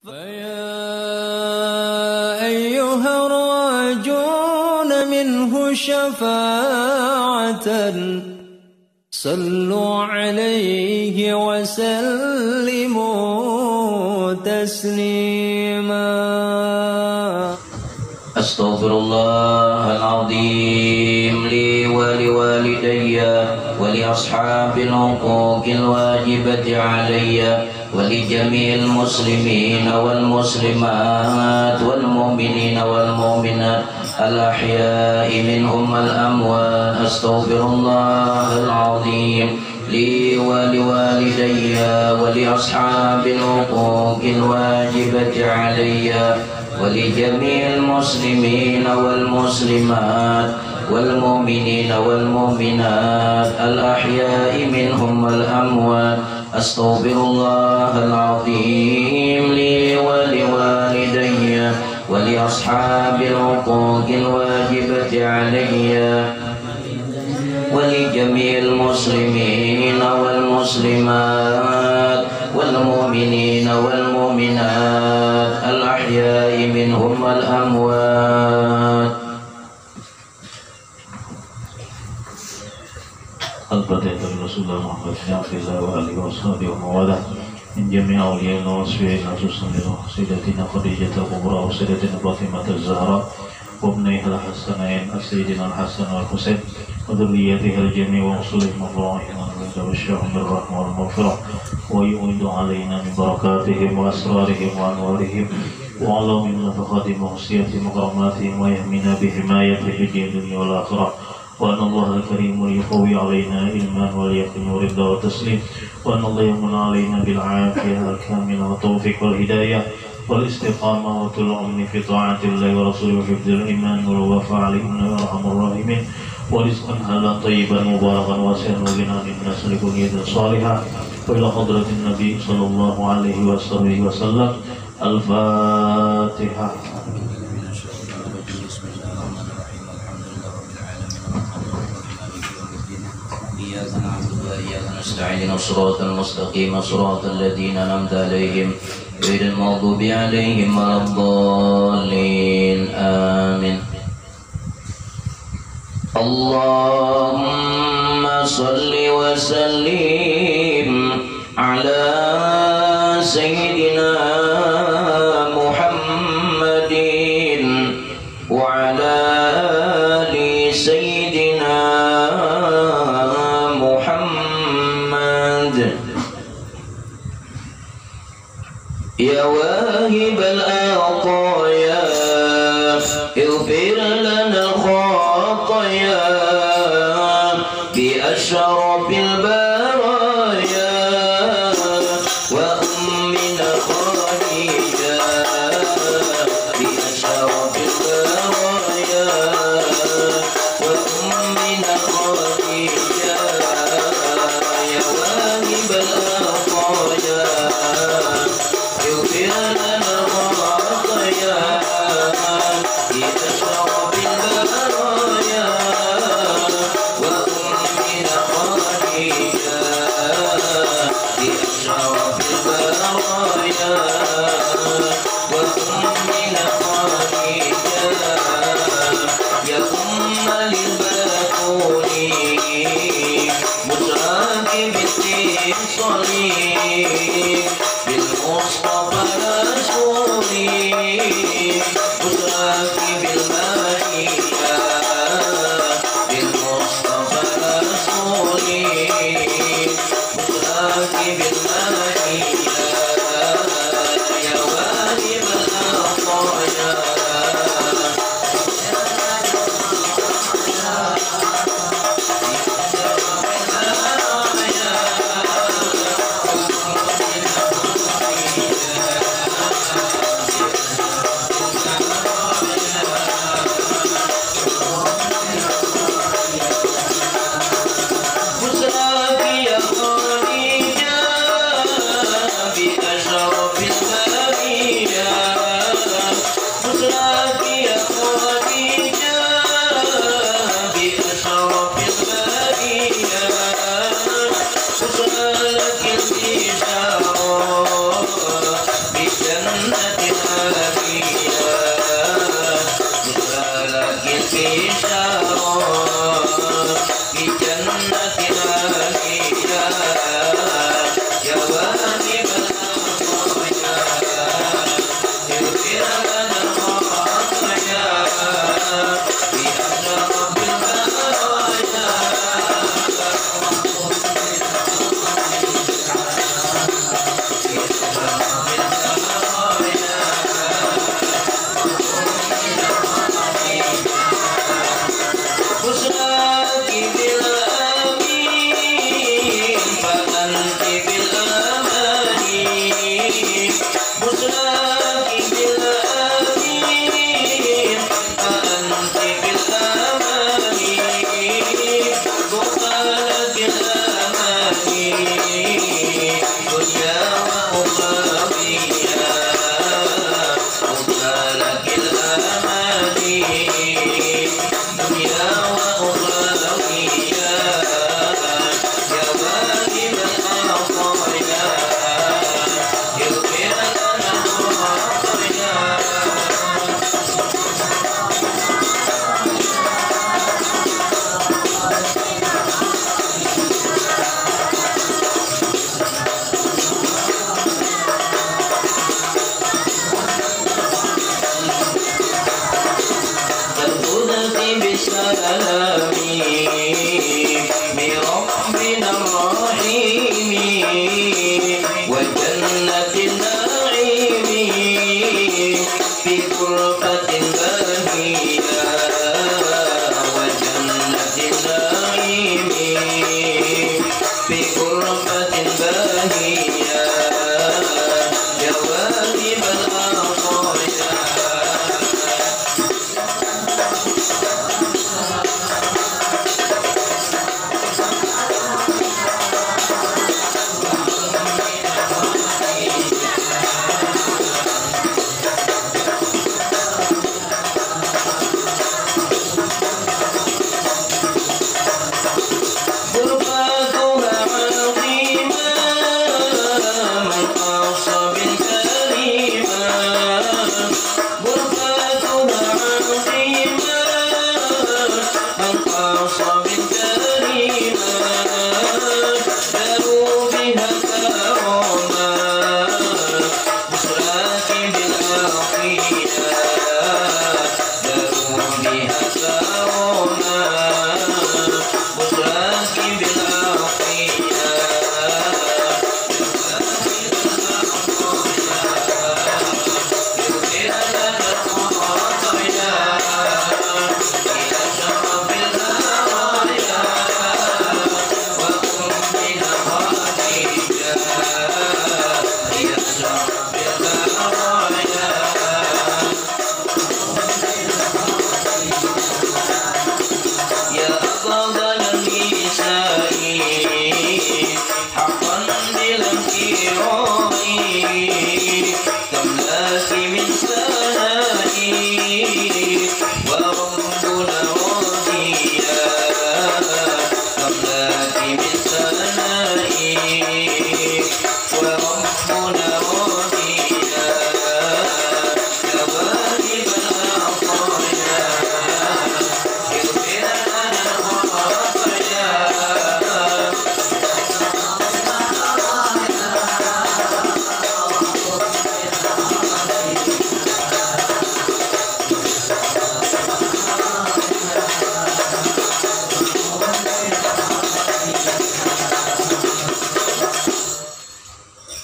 فيا أيها الراجون منه شفاعة صلوا عليه وسلموا تسليما. أستغفر الله العظيم لي ولوالدي ولأصحاب الحقوق الواجبة علي ولجميع المسلمين والمسلمات والمؤمنين والمؤمنات الأحياء منهم والأموات. أستغفر الله العظيم لي ولوالدي ولأصحاب الحقوق الواجبة علي ولجميع المسلمين والمسلمات والمؤمنين والمؤمنات الأحياء منهم والأموات. أستغفر الله العظيم لي ولوالدي ولأصحاب الحقوق الواجبة علي ولجميع المسلمين والمسلمات والمؤمنين والمؤمنات الأحياء منهم والأموات. الفاتحة لرسول الله محمد في الله وآله وصحبه ومن من جميع أولياء وصفيائنا خصوصا سيدتنا خديجة الكبرى وسيدتنا فاطمة الزهراء وابنيها الحسنين سيدنا الحسن والحسين وذريتها الجميع وأصولهم وفروعهم وبشرهم بالرحمة والمغفرة ويؤيد علينا من بركاتهم وأسرارهم وأنوارهم وعلى من نفقاتهم وخصيتهم وكراماتهم ويهمنا بحمايته في الدنيا والآخرة. وأن الله الكريم يقوي علينا علما واليقين والرضا والتسليم. وأن الله يمن علينا بالعافية الكاملة والتوفيق والهداية والاستقامة وطول العمر في طاعة الله ورسوله وحفظ الإيمان والوفاء عليهم يا أرحم الراحمين. ورزقا حلالا طيبا مباركا واسعا وغنى للناس لكل صالحا. وإلى حضرة النبي صلى الله عليه وسلم. الفاتحة. إياك نعبد وإياك نستعين صراط المستقيم صراط الذين أنعمت عليهم غير المغضوب عليهم ولا الضالين آمين. اللهم صل وسلم على سيدنا محمد وعلى آل سيدنا محمد. يا واهب العطايا اغفر لنا الخطايا بأشرف البرايا وأمنا خديجة بأشرف البرايا وأمنا خديجة. يا واهب العطايا اغفر لنا الخطايا بأشرف البرايا وأمنا خديجة بأشرف البرايا وأمنا خديجة. يا أم للبتول مشاك بالاتصال بالمصطفى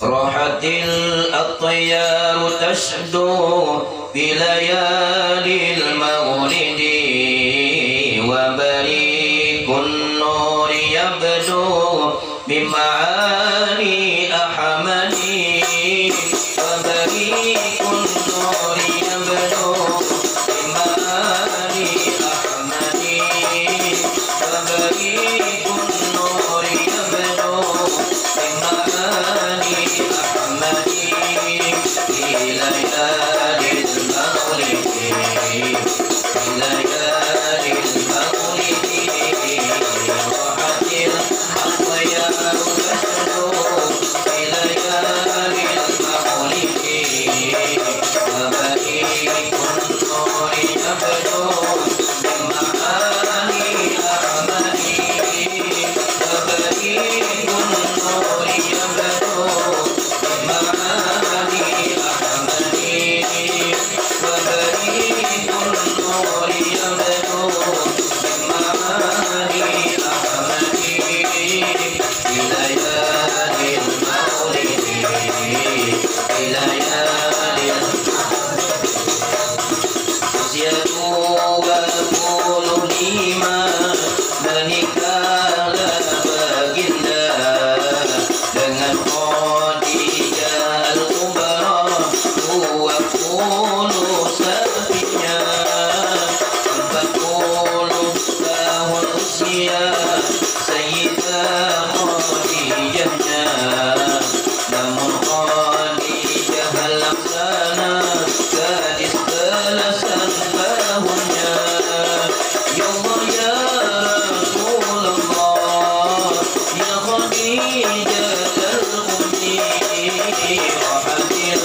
راحت الأطيار تشدو بليالي المولد وبريق النور يبدو بمعاني أحمد وبريق النور يبدو بمعاني أحمد وبريق النور يبدو بمعاني أحمد في ليالي المغرب في ليالي المغرب راحت الأطيار تشدو في ليالي المغرب وأقول سافيا تقول له الأسيا سيدا خديجة namun Khadijah laksana gadis belasan tahunnya. Ya Allah ya Rasulullah ya Khadijah al-Ummi rahatil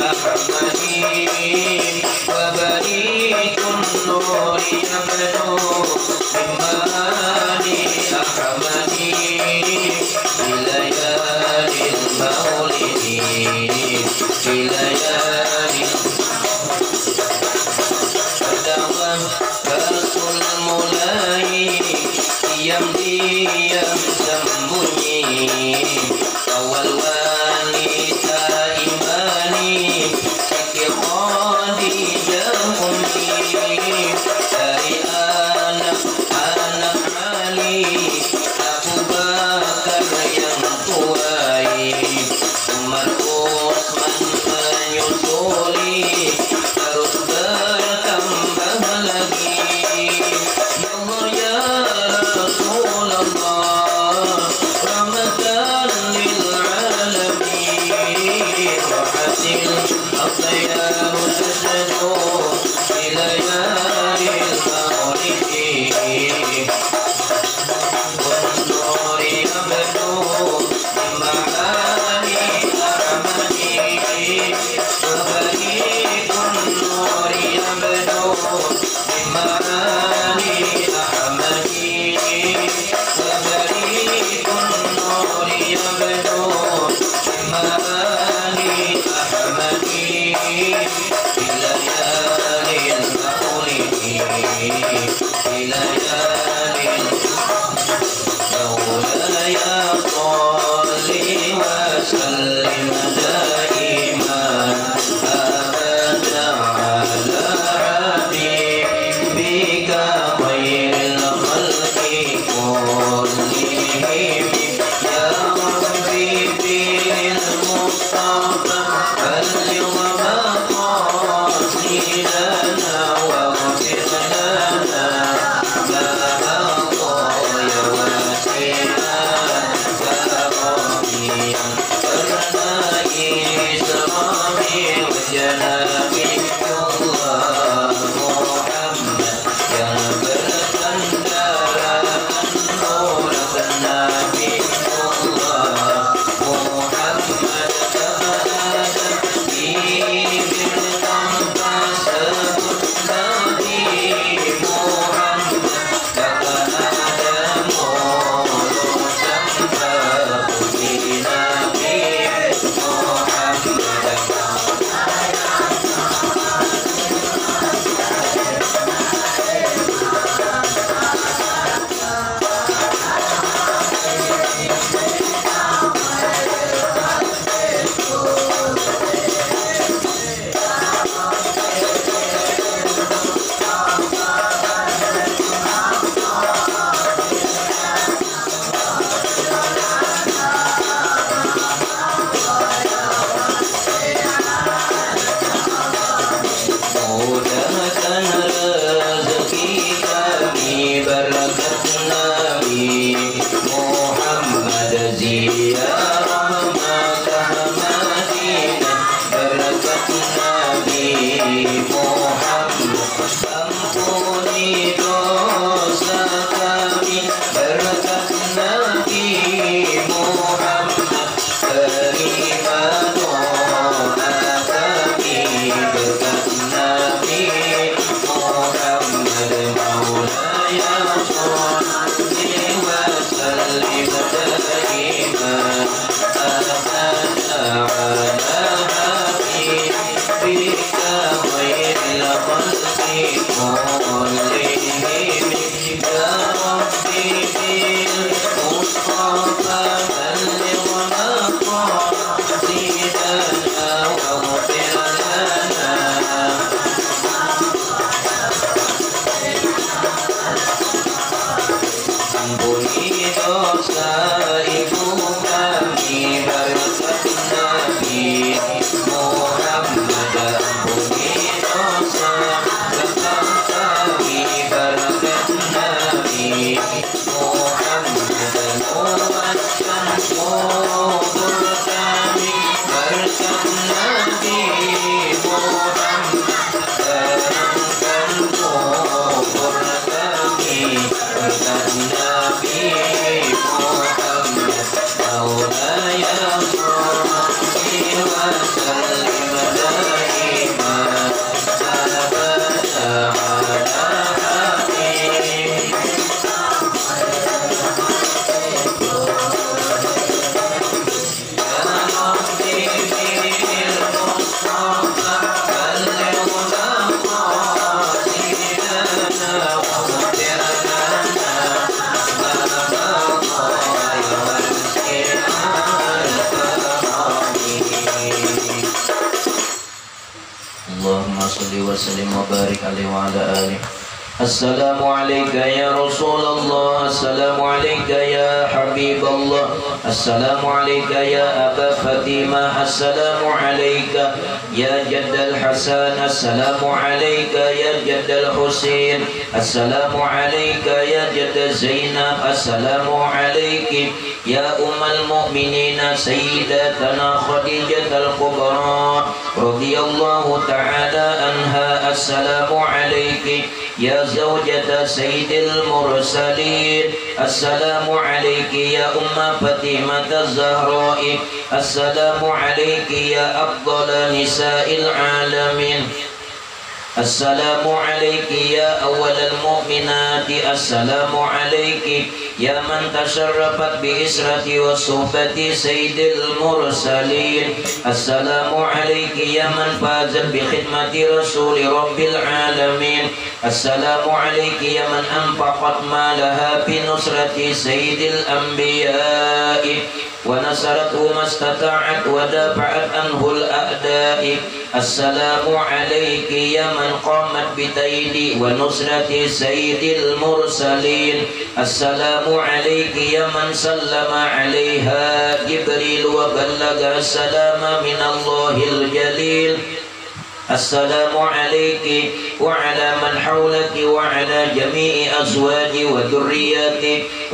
Ahmadi Diam-diam sembunyi awal wanita imani Siti Khadijah ummi dari anak-anak Ali Abu Bakar yang tuai Umar Utsman menyusuli terus bertambah lagi Ya Allah ya Muhammad ampuni dosa Allahumma salli wa sallim wa barik alaihi wa ala alihi. Assalamu alayka ya Rasulullah, assalamu alayka ya Habiballah, assalamu alayka ya Aba Fatimah, assalamu alayka ya Jaddal Hasan, assalamu alayka ya Jaddal Husain, assalamu alayka ya Jaddal Zainab, assalamu alayki ya Ummul Mu'minin Sayyidatana Khadijah al-Kubra radhiyallahu ta'ala anha. Assalamu alayki ya زوجة سيد المرسلين. السلام عليك يا أم فاطمة الزهراء. السلام عليك يا أفضل نساء العالمين. السلام عليك يا أول المؤمنات. السلام عليك يا من تشرفت بإسرة وصحبة سيد المرسلين. السلام عليك يا من فازت بخدمة رسول رب العالمين. السلام عليك يا من أنفقت مالها في نصرة سيد الأنبياء ونصرته ما استطاعت ودافعت عنه الأعداء. السلام عليك يا من قامت بتأييد ونصرة سيد المرسلين. السلام عليك يا من سلم عليها جبريل وبلغ السلام من الله الجليل. السلام عليك وعلى من حولك وعلى جميع أزواج وذريات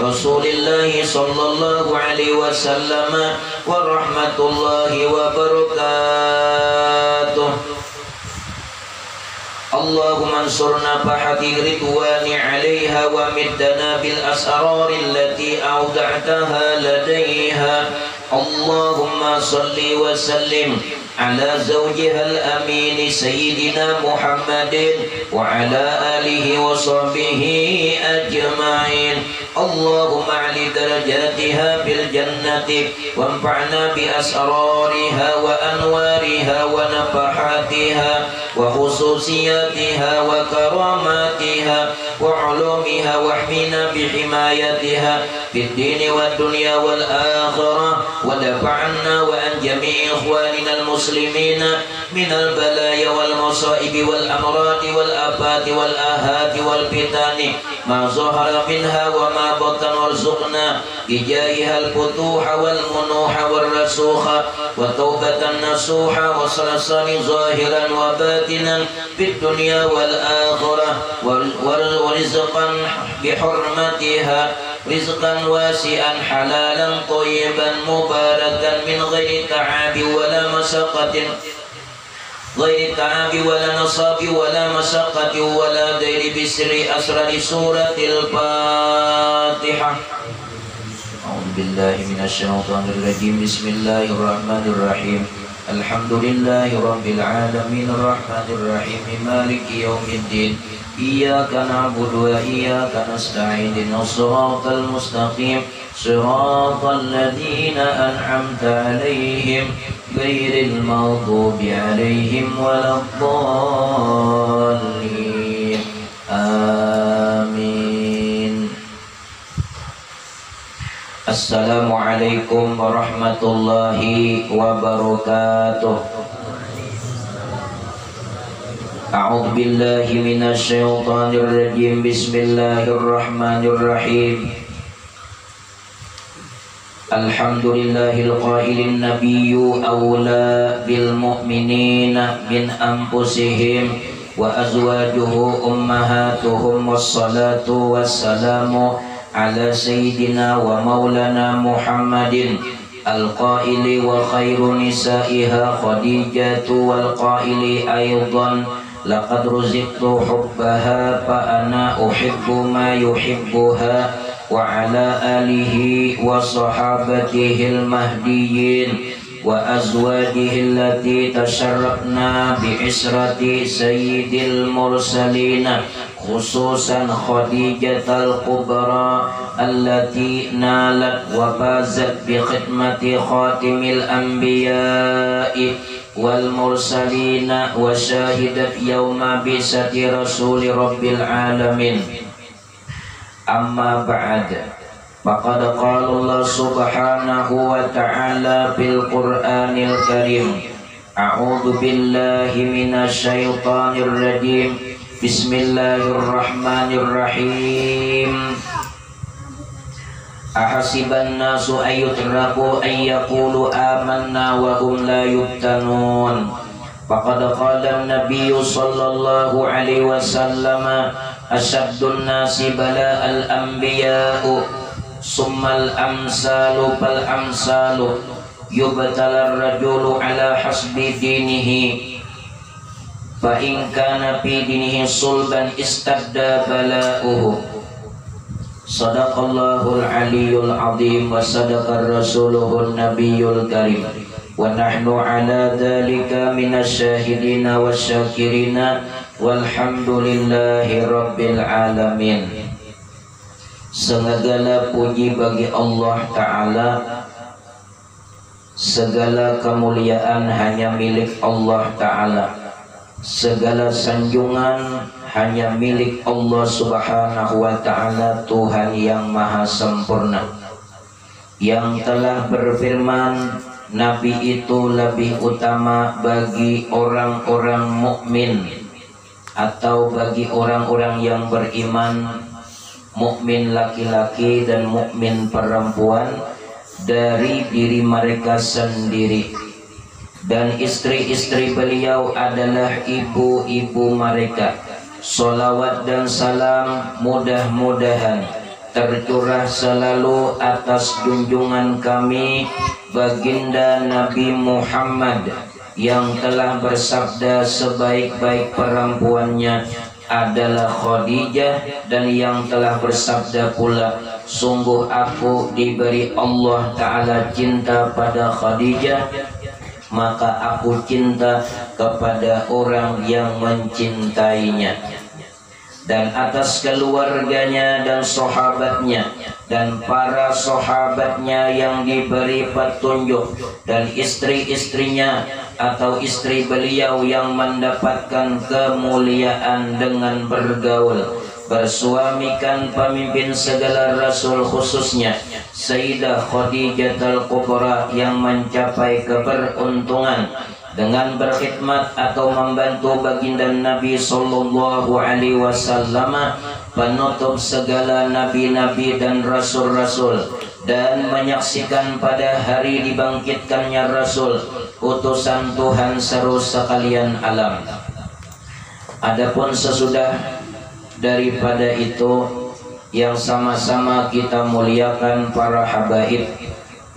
رسول الله صلى الله عليه وسلم ورحمة الله وبركاته. اللهم انصرنا بحق رضوان عليها ومدنا بالأسرار التي أودعتها لديها. اللهم صل وسلم على زوجها الأمين سيدنا محمد وعلى آله وصحبه أجمعين. اللهم اعل درجاتها في الجنة وانفعنا بأسرارها وأنوارها ونفحاتها وخصوصياتها وكراماتها وعلومها واحمنا بحمايتها في الدين والدنيا والآخرة ودفع عنا وعن جميع إخواننا المسلمين من البلايا والمصائب والأمراض والآفات والآهات والفتن ما ظهر منها وما بطن. وارزقنا بجاهها الفتوح والمنوح والرسوخ وتوبة نصوح وصلصال ظاهرا وباطنا في الدنيا والآخرة ورزقا بحرمتها رزقا واسعا حلالا طيبا مباركا من غير تعب ولا مشقة ولا نصاب ولا مشقة ولا دير بسر أسرار سورة الفاتحة. أعوذ بالله من الشيطان الرجيم. بسم الله الرحمن الرحيم. الحمد لله رب العالمين الرحمن الرحيم مالك يوم الدين. إياك نعبد وإياك نستعين اهدنا الصراط المستقيم صراط الذين أنعمت عليهم غير المغضوب عليهم ولا الضالين. آمين. السلام عليكم ورحمة الله وبركاته. أعوذ بالله من الشيطان الرجيم. بسم الله الرحمن الرحيم. الحمد لله القائل النبي أولى بالمؤمنين من أنفسهم وأزواجه أمهاتهم والصلاة والسلام على سيدنا ومولانا محمد القائل وخير نسائها خديجة والقائل أيضا لقد رزقت حبها فأنا أحب ما يحبها وعلى آله وصحابته المهديين وأزواجه التي تشرفنا بعشرة سيد المرسلين خصوصا خديجة الكبرى التي نالت وفازت بخدمة خاتم الأنبياء والمرسلين وشاهدت يوم بعثة رسول رب العالمين. أما بعد فقد قال الله سبحانه وتعالى في القرآن الكريم A'udzu billahi minasyaitonir rajim. Bismillahirrahmanirrahim. Ahasiban nasu ayyutraku ayyaqulu amanna wa hum la yuftanun. Faqad qala an-nabiyyu sallallahu alaihi wasallam asyaddun nasi bala'al anbiya'u summal amsalu fal amsalu yubtalar rajulu ala hasbi dinihi fa in kana fi dinihi sulban istadda bala'uhu. Sadaqallahul aliyyul azim wa sadaqar rasuluhun nabiyyul karim wa nahnu ala dhalika minasyahidina wasyakirina walhamdulillahi rabbil alamin. Segala puji bagi Allah Ta'ala, segala kemuliaan hanya milik Allah Ta'ala, segala sanjungan hanya milik Allah Subhanahu wa Ta'ala, Tuhan yang maha sempurna, yang telah berfirman, Nabi itu lebih utama bagi orang-orang mukmin atau bagi orang-orang yang beriman, mukmin laki-laki dan mukmin perempuan, dari diri mereka sendiri. Dan istri-istri beliau adalah ibu-ibu mereka. Salawat dan salam mudah-mudahan tercurah selalu atas junjungan kami baginda Nabi Muhammad yang telah bersabda sebaik-baik perempuannya adalah Khadijah, dan yang telah bersabda pula, sungguh aku diberi Allah Ta'ala cinta pada Khadijah, maka aku cinta kepada orang yang mencintainya. Dan atas keluarganya dan sahabatnya dan para sahabatnya yang diberi petunjuk, dan istri-istrinya atau istri beliau yang mendapatkan kemuliaan dengan bergaul, bersuamikan pemimpin segala rasul, khususnya Sayyidah Khadijah al-Kubra yang mencapai keberuntungan dengan berkhidmat atau membantu baginda Nabi sallallahu alaihi wasallam, penutup segala nabi-nabi dan rasul-rasul, dan menyaksikan pada hari dibangkitkannya Rasul, utusan Tuhan seru sekalian alam. Adapun sesudah daripada itu, yang sama-sama kita muliakan para habaib,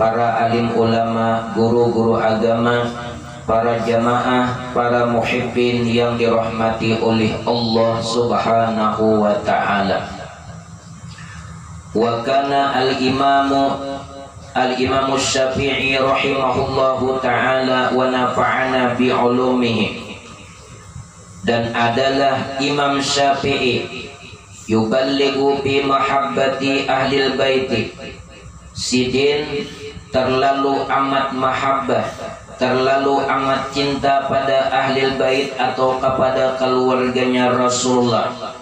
para alim ulama, guru-guru agama, para jamaah, para muhibbin yang dirahmati oleh Allah Subhanahu wa Ta'ala. Wa kana al-imamu Syafi'i rahimahullahu ta'ala wa nafa'ana bi'ulumihi. Dan adalah Imam Syafi'i yuballighu bi mahabbati ahlil baiti, sidin terlalu amat mahabbah, terlalu amat cinta pada ahlil bait atau kepada keluarganya Rasulullah.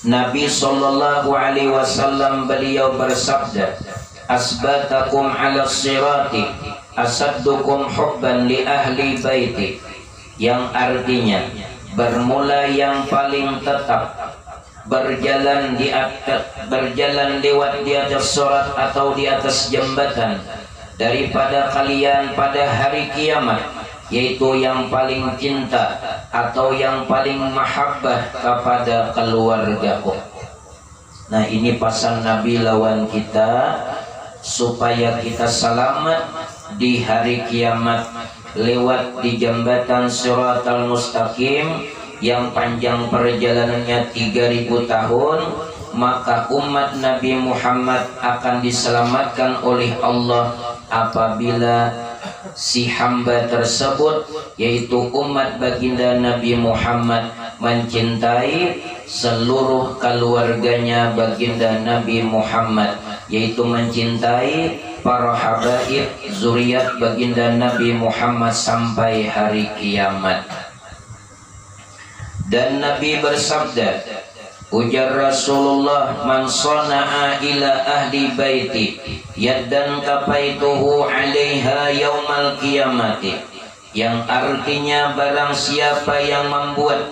Nabi sallallahu alaihi wasallam beliau bersabda, asbatakum ala sirati asaddukum hubban li ahli baiti, yang artinya bermula yang paling tetap berjalan lewat di atas surat atau di atas jembatan daripada kalian pada hari kiamat, yaitu yang paling cinta atau yang paling mahabbah kepada keluargaku. Nah, ini pesan Nabi lawan kita supaya kita selamat di hari kiamat lewat di jembatan Siratal Mustaqim yang panjang perjalanannya 3000 tahun, maka umat Nabi Muhammad akan diselamatkan oleh Allah apabila si hamba tersebut, yaitu umat baginda Nabi Muhammad, mencintai seluruh keluarganya baginda Nabi Muhammad, yaitu mencintai para habaib zuriat baginda Nabi Muhammad sampai hari kiamat. Dan Nabi bersabda, ujar Rasulullah, man sana'a ila ahli baiti yaddan kafaituhu 'alaiha yaumal qiyamati yang artinya barang siapa yang membuat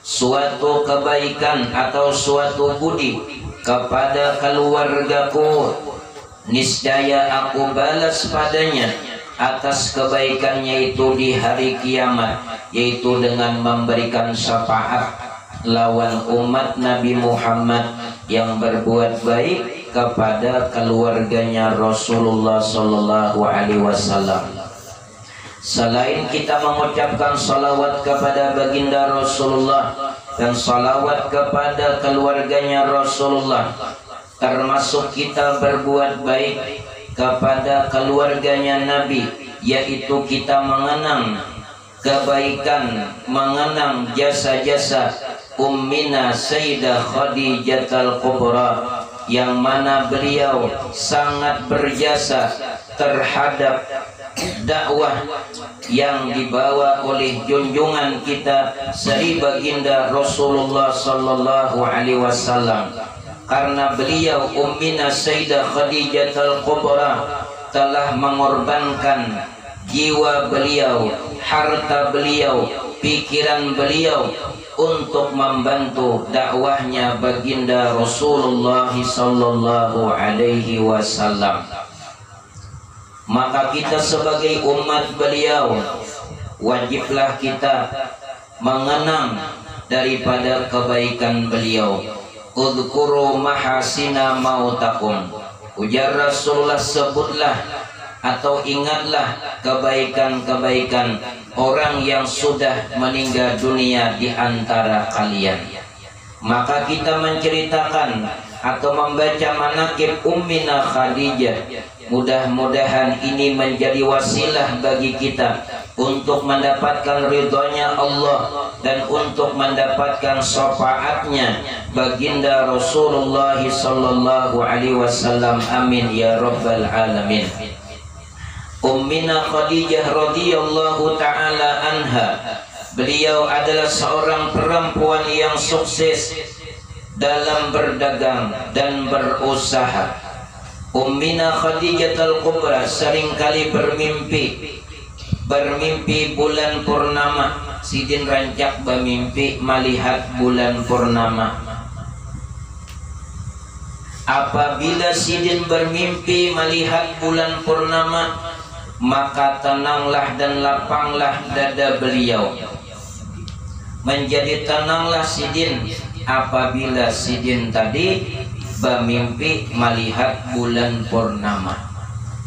suatu kebaikan atau suatu budi kepada keluargaku, niscaya aku balas padanya atas kebaikannya itu di hari kiamat, yaitu dengan memberikan syafaat lawan umat Nabi Muhammad yang berbuat baik kepada keluarganya Rasulullah Sallallahu Alaihi Wasallam. Selain kita mengucapkan salawat kepada baginda Rasulullah dan salawat kepada keluarganya Rasulullah, termasuk kita berbuat baik kepada keluarganya Nabi, yaitu kita mengenang kebaikan, mengenang jasa-jasa Ummina Sayyidah Khadijatul Kubra, yang mana beliau sangat berjasa terhadap dakwah yang dibawa oleh junjungan kita Sri Baginda Rasulullah Sallallahu Alaihi Wasallam. Karena beliau Ummina Sayyidah Khadijatul Kubra telah mengorbankan jiwa beliau, harta beliau, pikiran beliau untuk membantu dakwahnya baginda Rasulullah Sallallahu Alaihi Wasallam. Maka kita sebagai umat beliau wajiblah kita mengenang daripada kebaikan beliau. Udhkuru mahasina mautakum. Ujar Rasulullah, sebutlah atau ingatlah kebaikan-kebaikan orang yang sudah meninggal dunia di antara kalian. Maka kita menceritakan atau membaca manaqib Ummina Khadijah. Mudah-mudahan ini menjadi wasilah bagi kita untuk mendapatkan ridhonya Allah dan untuk mendapatkan syafaatnya baginda Rasulullah Sallallahu Alaihi Wasallam. Amin ya rabbal alamin. Ummina Khadijah radhiyallahu taala anha, beliau adalah seorang perempuan yang sukses dalam berdagang dan berusaha. Ummina Khadijatul Kubra seringkali bermimpi bulan purnama. Sidin rancak bermimpi melihat bulan purnama. Apabila Sidin bermimpi melihat bulan purnama, maka tenanglah dan lapanglah dada beliau. Menjadi tenanglah Sidin apabila Sidin tadi bermimpi melihat bulan purnama.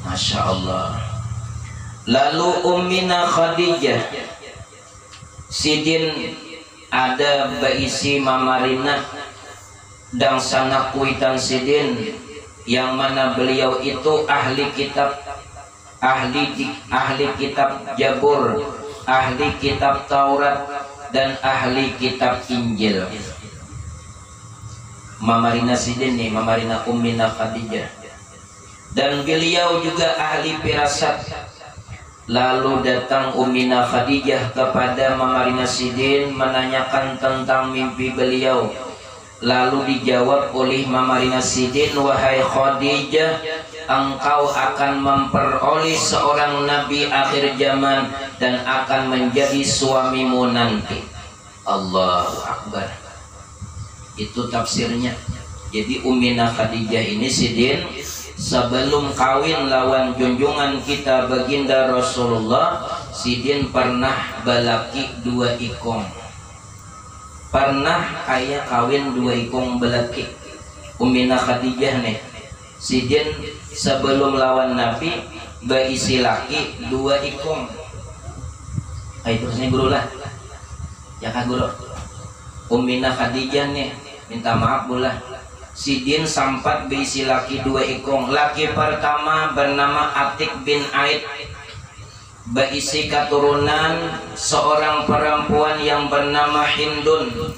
Masya Allah. Lalu Ummina Khadijah, Sidin ada berisi mamarina dan sana kuitan Sidin, yang mana beliau itu ahli kitab, ahli kitab Jabur, ahli kitab Taurat, dan ahli kitab Injil. Mamarina Sidin nih, mamarina Ummina Khadijah. Dan beliau juga ahli firasat. Lalu datang Ummina Khadijah kepada mamarina Sidin menanyakan tentang mimpi beliau. Lalu dijawab oleh mamarina Sidin, wahai Khadijah, engkau akan memperoleh seorang nabi akhir zaman dan akan menjadi suamimu nanti. Allahu Akbar. Itu tafsirnya. Jadi Ummina Khadijah ini Sidin sebelum kawin lawan junjungan kita baginda Rasulullah, Sidin pernah balaki 2 ikong. Pernah ayah kawin 2 ikong balaki. Ummina Khadijah nih, Sidin sebelum lawan Nabi berisi laki 2 ikong. Ayo terusnya guru lah. Ya kak guru. Ummina Khadijah nih, minta maaf bulah. Sidin sempat berisi laki 2 ikong. Laki pertama bernama Atik bin Aid, berisi keturunan seorang perempuan yang bernama Hindun.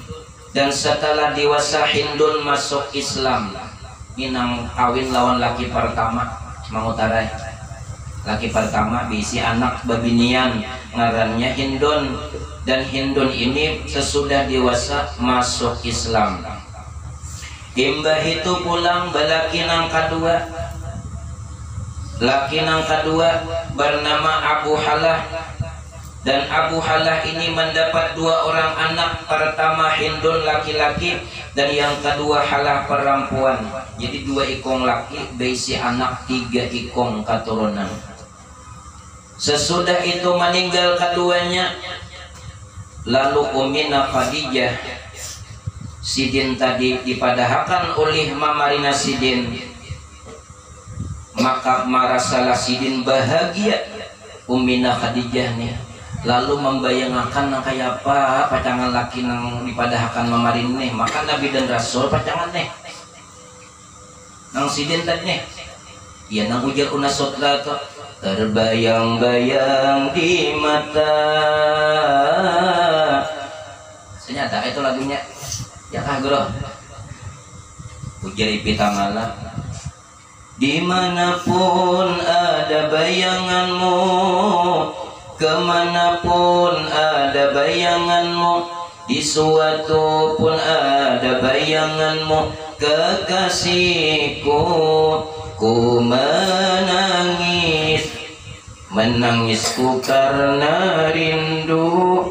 Dan setelah dewasa Hindun masuk Islam. Minang kawin lawan laki pertama, mengutarai. Laki pertama berisi anak babinian, ngarannya Hindun. Dan Hindun ini sesudah dewasa masuk Islam. Imbah itu pulang belaki nang kedua. Laki nang kedua bernama Abu Halah, Dan Abu Halah ini mendapat 2 orang anak, pertama Hindun laki-laki dan yang kedua Halah perempuan. Jadi 2 ikong laki berisi anak, 3 ikong keturunan. Sesudah itu meninggal keduanya, lalu Ummina Khadijah Sidin tadi dipadahkan oleh Mamarina Sidin, maka marasalah Sidin bahagia Ummina Khadijah nih, lalu membayangkan kayak apa pacangan laki nang dipadahkan Mamarin nih, maka Nabi dan Rasul pacangan nih nang Sidin tadi nih, ya nang ujar unasotla tuh terbayang-bayang di mata. Ternyata itu lagunya ya kah bro, ujar Ipitamala. Dimanapun ada bayanganmu, kemanapun ada bayanganmu, di suatu pun ada bayanganmu, kekasihku. Ku menangisku karena rindu.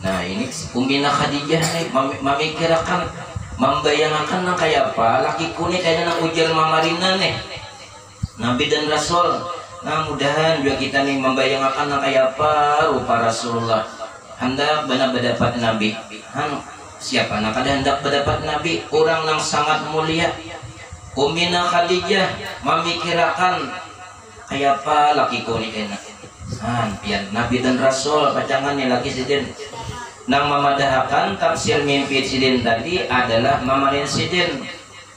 Nah ini Ummina Khadijah nih memikirkan, membayangkan nang kayak apa lakiku nih, kayaknya nang ujar Mamarina nih Nabi dan Rasul. Nah mudahan juga kita nih membayangkan nang kayak apa rupa Rasulullah hendak benar berdapat Nabi. Siapa nak ada hendak berdapat Nabi, orang yang sangat mulia. Ummina Khadijah memikirkan kayak apa lakiku nih kayaknya. Pian Nabi dan Rasul pacangan nih laki Sidin. Nang memadahkan tafsir mimpi Sidin tadi adalah Mamarin Sidin,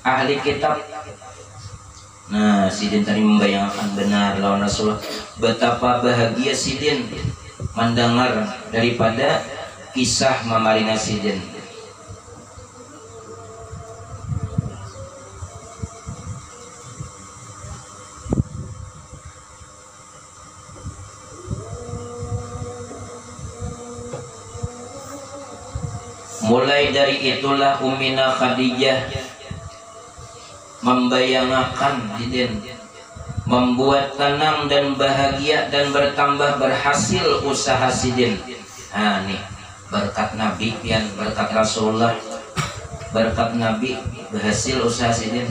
ahli kitab. Nah Sidin tadi membayangkan benar lawan Rasulullah. Betapa bahagia Sidin mendengar daripada kisah Mamarina Sidin. Mulai dari itulah Ummina Khadijah membayangkan Sidin, membuat tenang dan bahagia dan bertambah berhasil usaha Sidin. Nih berkat Nabi pian, berkat Rasulullah, berkat Nabi berhasil usaha Sidin.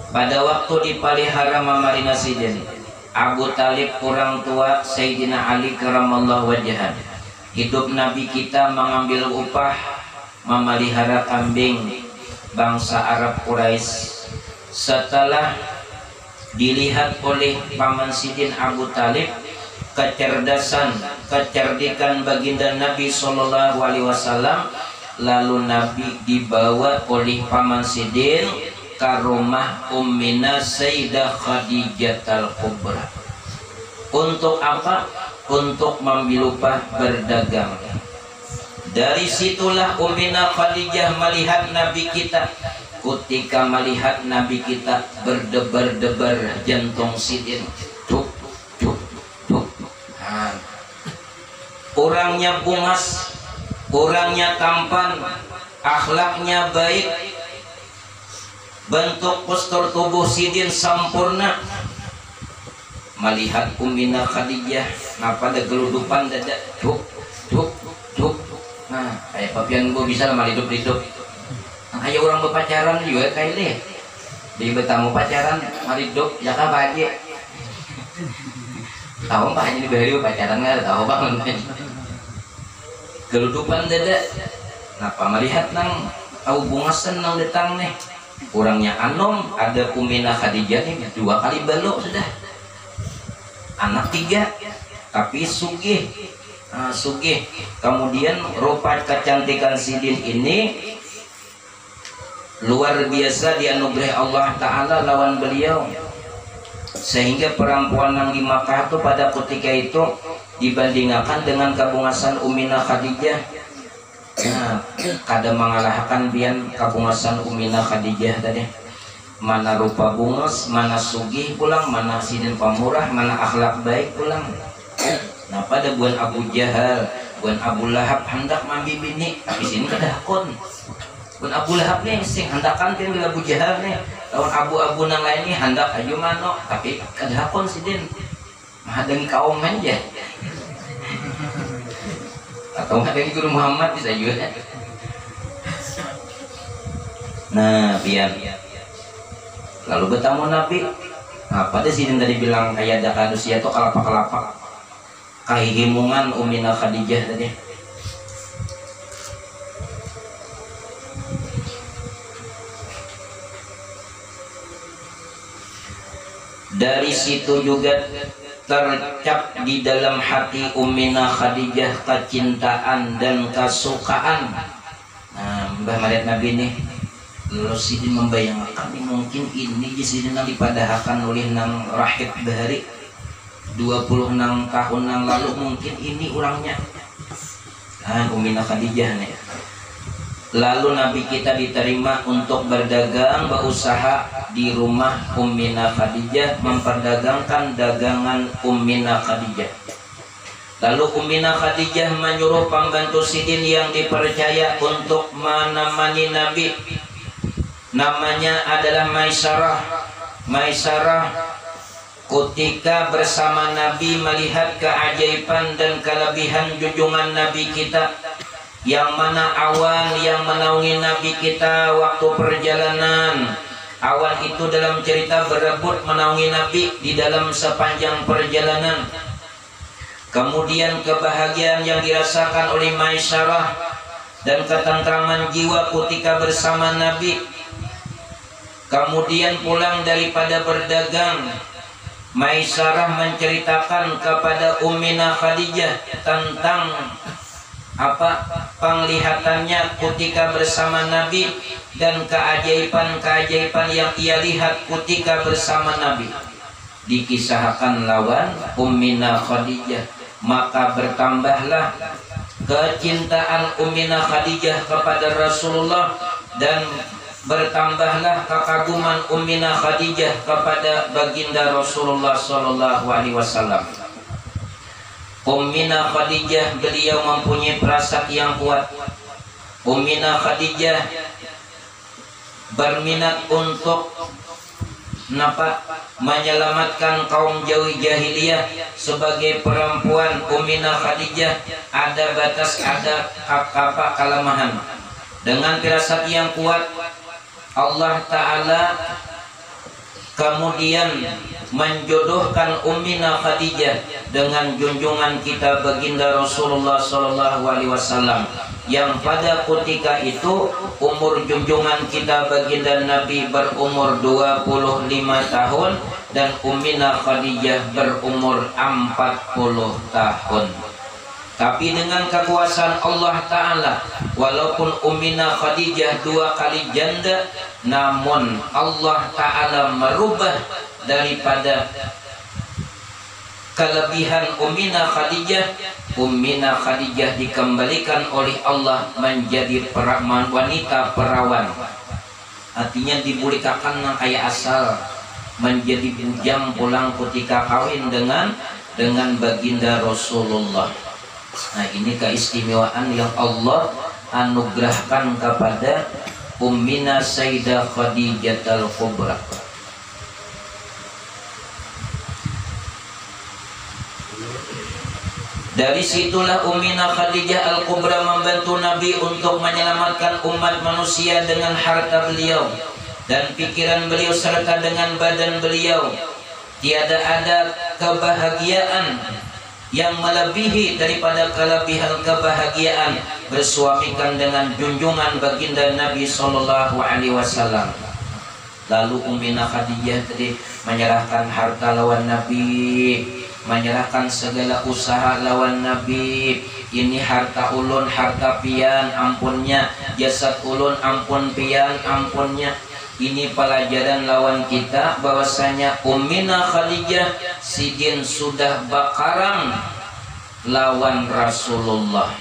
Pada waktu dipelihara Mamarina Sidin, Abu Talib orang tua Sayyidina Ali karamallahu wajhah, hidup Nabi kita mengambil upah memelihara kambing bangsa Arab Quraisy. Setelah dilihat oleh paman Sidin Abu Talib kecerdasan, kecerdikan baginda Nabi Shallallahu Alaihi Wasallam, lalu Nabi dibawa oleh paman Sidin ke rumah Ummina Sayyidah Khadijah Al-Kubra. Untuk apa? Untuk mengambil upah berdagang. Dari situlah Ummina Khadijah melihat Nabi kita. Ketika melihat Nabi kita berdebar-debar jantung Sidin, tuk tuk tuk. Orangnya bungas, orangnya tampan, akhlaknya baik, bentuk postur tubuh Sidin sempurna. Melihat Ummina Khadijah, napa ada geludupan dada, tuk tuk tuk. Nah, kayak papian gua bisa lah hidup-hidup. Ayo orang berpacaran juga kayak deh. Di bertamu pacaran, mari hidup, ya kan Pak Haji. Tahu Pak Haji di Bali pacaran nggak? Tahu banget. Geludupan dada. Napa melihat nang tahu bunga senang datang nih. Orangnya anom, ada Ummina Khadijah nih 2 kali balok sudah. Anak 3 tapi sugih, sugih. Kemudian rupa kecantikan Sidin ini luar biasa dianugerahi Allah Ta'ala lawan beliau, sehingga perempuan yang di Makkah itu pada ketika itu dibandingkan dengan kabungasan Ummina Khadijah. Nah, kada mengalahkan bian kabungasan Ummina Khadijah tadi. Mana rupa bungas, mana sugih pulang, mana Sidin pemurah, mana akhlak baik pulang. Nah pada buan Abu Jahal, buan Abu Lahab hendak mambi bini, tapi sini kedakon. Buan Abu Lahab nih sing hendakan kan bila Abu Jahal nih, lawan abu-abu nang lain nih hendak aja mano, tapi kedakon Sidin. Mah dengan kaum aja. atau dari Guru Muhammad bisa juga. Nah, biar lalu bertamu Nabi. Apa deh sih yang tadi bilang kayak ada kanusia atau kelapa-kelapa kahimungan Ummina Khadijah tadi. Dari situ juga tercap di dalam hati Ummina Khadijah kecintaan dan kesukaan. Nah, Mbah Maret Nabi nih, lalu sidin membayangkan nih mungkin ini sidin yang dipadahakan oleh nang rahib bahari 26 tahun yang lalu, mungkin ini orangnya. Nah, Ummina Khadijah nih. Lalu Nabi kita diterima untuk berdagang, berusaha di rumah Ummina Khadijah, memperdagangkan dagangan Ummina Khadijah. Lalu Ummina Khadijah menyuruh pembantu sidin yang dipercaya untuk menemani Nabi. Namanya adalah Maisarah. Maisarah ketika bersama Nabi melihat keajaiban dan kelebihan junjungan Nabi kita, yang mana awan yang menaungi Nabi kita waktu perjalanan. Awan itu dalam cerita berebut menaungi Nabi di dalam sepanjang perjalanan. Kemudian kebahagiaan yang dirasakan oleh Maisarah dan ketentraman jiwa ketika bersama Nabi. Kemudian pulang daripada berdagang, Maisarah menceritakan kepada Ummina Khadijah tentang penglihatannya ketika bersama Nabi dan keajaiban-keajaiban yang ia lihat ketika bersama Nabi. Dikisahkan lawan Ummina Khadijah, maka bertambahlah kecintaan Ummina Khadijah kepada Rasulullah dan bertambahlah kekaguman Ummina Khadijah kepada baginda Rasulullah sallallahu alaihi wasallam. Ummina Khadijah beliau mempunyai perasaan yang kuat. Ummina Khadijah berminat untuk menyelamatkan kaum jahiliyah. Sebagai perempuan, Ummina Khadijah ada batas, ada kelemahan. Dengan firasat yang kuat, Allah Ta'ala kemudian menjodohkan Ummina Khadijah dengan junjungan kita baginda Rasulullah sallallahu alaihi wasallam, yang pada ketika itu umur junjungan kita baginda Nabi berumur 25 tahun dan Ummina Khadijah berumur 40 tahun. Tapi dengan kekuasaan Allah Ta'ala, walaupun Ummina Khadijah 2 kali janda, namun Allah Ta'ala merubah daripada kelebihan Ummina Khadijah. Ummina Khadijah dikembalikan oleh Allah menjadi wanita perawan. Artinya dibulikakan yang kayak asal, menjadi bujang pulang ketika kawin dengan baginda Rasulullah. Nah, ini keistimewaan yang Allah anugerahkan kepada Ummina Sayyidah Khadijah Al-Kubra. Dari situlah Ummina Khadijah Al-Kubra membantu Nabi untuk menyelamatkan umat manusia dengan harta beliau dan pikiran beliau serta dengan badan beliau. Tiada ada kebahagiaan yang melebihi daripada kelebihan kebahagiaan bersuamikan dengan junjungan baginda Nabi sallallahu alaihi wasallam. Lalu Ummina Khadijah tadi menyerahkan harta lawan Nabi, menyerahkan segala usaha lawan Nabi. Ini harta ulun, harta pian ampunnya, jasad ulun ampun pian ampunnya. Ini pelajaran lawan kita bahwasanya Ummina Khadijah sidin sudah bakarang lawan Rasulullah.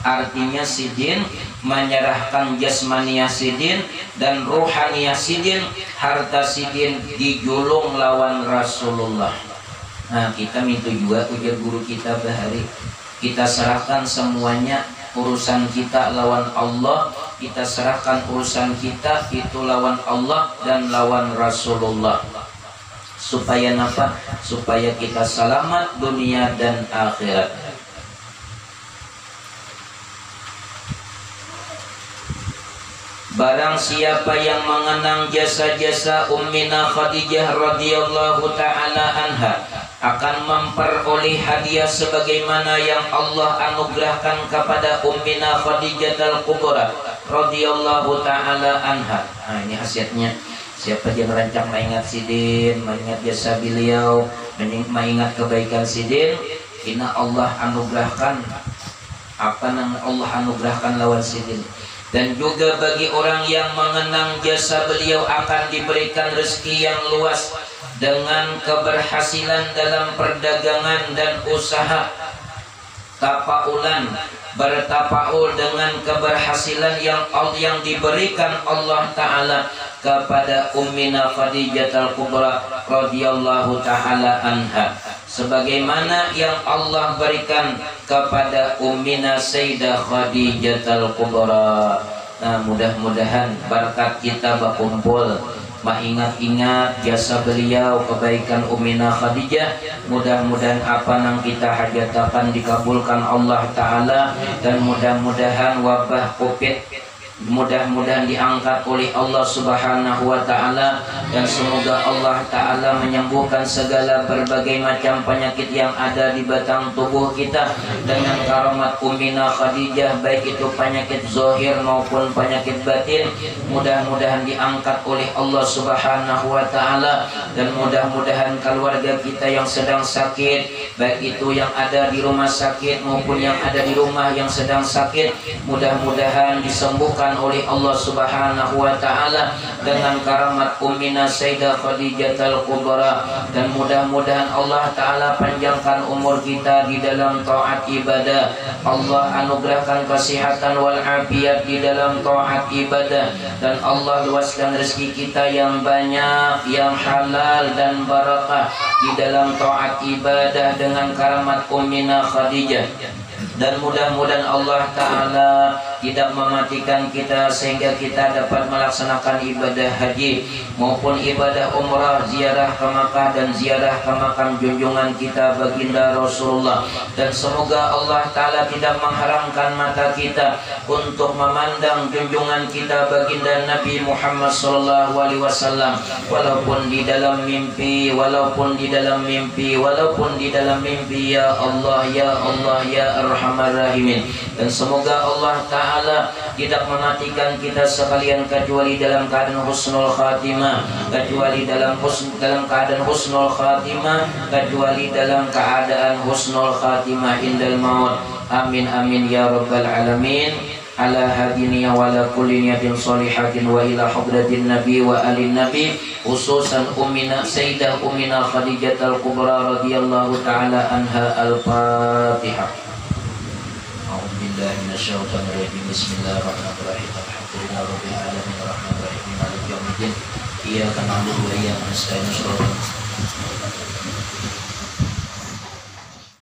Artinya sidin menyerahkan jasmania sidin dan ruhania sidin, harta sidin dijulung lawan Rasulullah. Nah, kita minta juga ujar guru kita bahari, kita serahkan semuanya urusan kita lawan Allah, kita serahkan urusan kita itu lawan Allah dan lawan Rasulullah. Supaya apa? Supaya kita selamat dunia dan akhirat. Barang siapa yang mengenang jasa-jasa Ummina Khadijah radhiyallahu taala anha akan memperoleh hadiah sebagaimana yang Allah anugerahkan kepada Ummina Khadijah al-Kubra radhiyallahu taala anha. Nah, ini khasiatnya. Siapa yang rancang mengingat sidin, mengingat jasa beliau, mengingat kebaikan sidin, inna Allah anugerahkan Allah anugerahkan lawan sidin. Dan juga bagi orang yang mengenang jasa beliau akan diberikan rezeki yang luas dengan keberhasilan dalam perdagangan dan usaha, tapaulan, bertapaul dengan keberhasilan yang diberikan Allah Ta'ala kepada Ummina Khadijah al-Kubra radhiyallahu ta'ala anha, sebagaimana yang Allah berikan kepada Ummina Sayyidah Khadijah al-Kubra. Nah, mudah-mudahan berkat kita berkumpul mengingat-ingat jasa beliau, kebaikan Ummina Khadijah, mudah-mudahan apa yang kita hajatakan dikabulkan Allah Ta'ala, dan mudah-mudahan wabah Covid mudah-mudahan diangkat oleh Allah Subhanahu wa Ta'ala, dan semoga Allah Ta'ala menyembuhkan segala berbagai macam penyakit yang ada di batang tubuh kita dengan karamat Ummina Khadijah, baik itu penyakit zahir maupun penyakit batin, mudah-mudahan diangkat oleh Allah Subhanahu wa Ta'ala, dan mudah-mudahan keluarga kita yang sedang sakit, baik itu yang ada di rumah sakit maupun yang ada di rumah yang sedang sakit, mudah-mudahan disembuhkan oleh Allah Subhanahu wa Ta'ala dengan karamat Ummina Sayyidah Khadijah al-Kubra, dan mudah-mudahan Allah Ta'ala panjangkan umur kita di dalam taat ibadah, Allah anugerahkan kesehatan wal afiat di dalam taat ibadah, dan Allah luaskan rezeki kita yang banyak, yang halal dan barakah di dalam taat ibadah dengan karamat Ummina Khadijah. Dan mudah-mudahan Allah Ta'ala tidak mematikan kita sehingga kita dapat melaksanakan ibadah haji maupun ibadah umrah, ziarah ke Makkah dan ziarah ke makam junjungan kita baginda Rasulullah. Dan semoga Allah Ta'ala tidak mengharamkan mata kita untuk memandang junjungan kita baginda Nabi Muhammad SAW, walaupun di dalam mimpi, walaupun di dalam mimpi, walaupun di dalam mimpi. Ya Allah, ya Allah, ya Arhamar Rahimin. Dan semoga Allah Ta'ala tidak mematikan kita sekalian kecuali dalam keadaan husnul khatimah, kecuali dalam keadaan husnul khatimah, kecuali dalam keadaan husnul khatimah indal maut. Amin amin ya rabbal alamin. Ala hadiniya wa ala kulli niyatin shalihatin wa ila hadratin nabi wa alin nabi, khususan Ummina Sayyidah Ummina Khadijah al-Kubra radhiyallahu ta'ala anha. Al-Fatihah. A'udzubillahi Bismillahirrahmanirrahim. Alhamdulillahi rabbil alamin arrahmanir rahim maliki yaumiddin. Iyyaka na'budu wa iyyaka nasta'in.